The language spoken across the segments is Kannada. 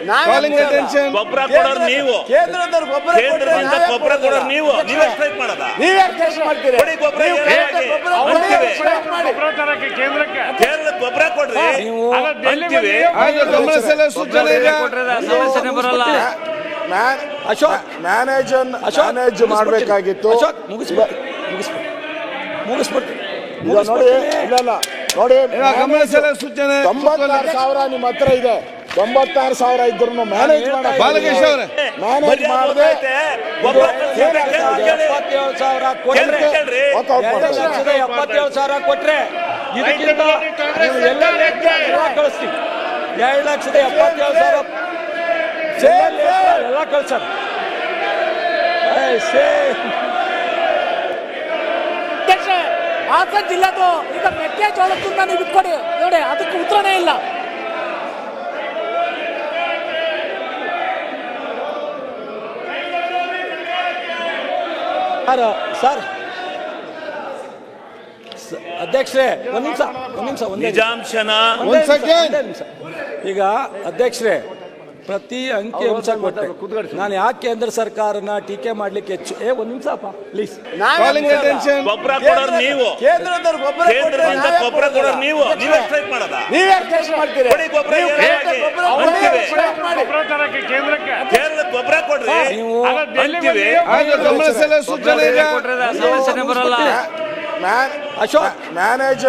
Calling attention. ಗೊಬ್ಬರ ಕೊಡೋರು ನೀವು, ಕೇಂದ್ರದವ್ರು ಕೇಂದ್ರದಿಂದ ಗೊಬ್ಬರ ಕೊಡೋರು ನೀವು. ನೀವೇ ಸ್ಟ್ರೈಕ್ ಮಾಡೋದಾ? ನೀವೇ ಸ್ಟ್ರೈಕ್ ಮಾಡ್ತೀರಿ. ಕೊಡಿ ಗೊಬ್ಬರ, ಕೇರಳಕ್ಕೆ ಗೊಬ್ಬರ ಕೊಡ್ರಿ ಅಂತೀವಿ. ಗಮನ ಸೆಳೆಯುವ ಸೂಚನೆ ಇದೆ. ಮ್ಯಾನೇಜ್ ಮಾಡಬೇಕಾಗಿತ್ತು. ನೋಡಿ, ಇಲ್ಲ ನೋಡಿ, ಗಮನ ಸೆಳೆಯುವ ಸೂಚನೆ. 96,000 ನಿಮ್ಮ ಹತ್ರ ಇದೆ. 96,000 ಇದ್ರು ಮ್ಯಾನೇಜ್ ಬಾಲಕೃಷ್ಣ ಅವರೇ, ಮ್ಯಾನೇಜ್ ಮಾಡದೆ 77,000 ಕೊಟ್ರೆ 2,77,000 ಕೊಟ್ರೆ ಇದಕ್ಕಿಂತ ನೀವು ಎಲ್ಲ ಕಳಿಸ್ತೀವಿ. 2,77,000 ಎಲ್ಲ ಕಳ್ಸರ್. ಹಾಸನ ಜಿಲ್ಲೆದು ಈಗ ಮೆಕ್ಕೆಜೋಳಕ್ಕೂ ನೀವು ಬಿಟ್ಕೊಡಿ ನೋಡಿ, ಅದಕ್ಕೆ ಉತ್ತರನೇ ಇಲ್ಲ. ಸರ್ ಅಧ್ಯಕ್ಷರೇ, ಒಂದ್ ನಿಮಿಷ ನಿಜಾಂಶನ ಈಗ ಅಧ್ಯಕ್ಷರೇ, ಪ್ರತಿ ಅಂಕಿ ಅಂಶ ಕೊಟ್ಟೆ. ನಾನು ಯಾಕೆ ಕೇಂದ್ರ ಸರ್ಕಾರನ ಟೀಕೆ ಮಾಡ್ಲಿಕ್ಕೆ ಹೆಚ್ಚು ಒಂದ್ ನಿಮಿಷ ಪ್ಲೀಸ್. Calling attention. ಗೊಬ್ಬರ ಕೊಡೋರು ನೀವು, ಕೇಂದ್ರದಿಂದ ಗೊಬ್ಬರ ಕೊಡೋರು ನೀವು. ನೀವೇ ಸ್ಟ್ರೈಕ್ ಮಾಡೋದಾ? ನೀವೇ ಸ್ಟ್ರೈಕ್ ಮಾಡ್ತೀರಿ. ಕೊಡಿ ಗೊಬ್ಬರ, ಕೇರಳಕ್ಕೆ ಗೊಬ್ಬರ ಕೊಡ್ರಿ ಅಂತೀವಿ. ಗಮನ ಸೆಳೆಯುವ ಸೂಚನೆ ಇದೆ. ಮ್ಯಾನೇಜ್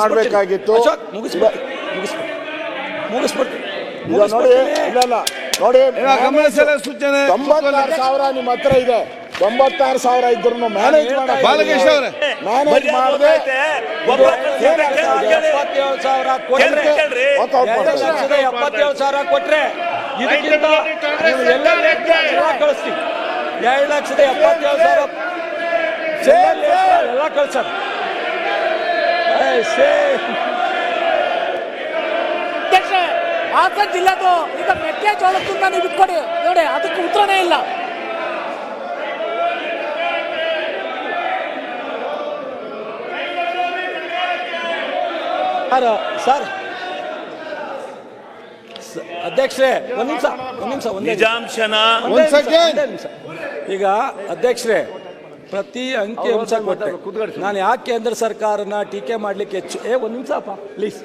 ಮಾಡಬೇಕಾಗಿತ್ತು. ಮುಗಿಸ್ಬಿಡ್ತೀನಿ. ನೋಡಿ, ಇಲ್ಲ ನೋಡಿ, ಗಮನ ಸೆಳೆಯುವ ಸೂಚನೆ. 96,000 ನಿಮ್ಮ ಹತ್ರ ಇದೆ. 96,000 ಇದ್ರು ಮ್ಯಾನೇಜ್ ಬಾಲಕೃಷ್ಣ ಅವರೇ, ಮ್ಯಾನೇಜ್ ಮಾಡದೆ 77,000 ಕೊಟ್ರೆ 2,77,000 ಕೊಟ್ರೆ ಇದಕ್ಕಿಂತ ನೀವು ಎಲ್ಲ ಕಳಿಸ್ತೀವಿ. 2,77,000 ಎಲ್ಲ ಕಳ್ಸರ್. ಹಾಸನ ಜಿಲ್ಲೆದು ಈಗ ಮೆಕ್ಕೆಜೋಳಕ್ಕೂ ನೀವು ಬಿಟ್ಕೊಡಿ ನೋಡಿ, ಅದಕ್ಕೆ ಉತ್ತರನೇ ಇಲ್ಲ. ಸರ್ ಅಧ್ಯಕ್ಷರೇ, ಒಂದ್ ನಿಮಿಷ ನಿಜಾಂಶನ. ಈಗ ಅಧ್ಯಕ್ಷರೇ, ಪ್ರತಿ ಅಂಕಿ ಅಂಶ ಕೊಟ್ಟೆ. ನಾನು ಯಾಕೆ ಕೇಂದ್ರ ಸರ್ಕಾರನ ಟೀಕೆ ಮಾಡ್ಲಿಕ್ಕೆ ಹೆಚ್ಚು ಒಂದ್ ನಿಮಿಷ ಪ್ಲೀಸ್.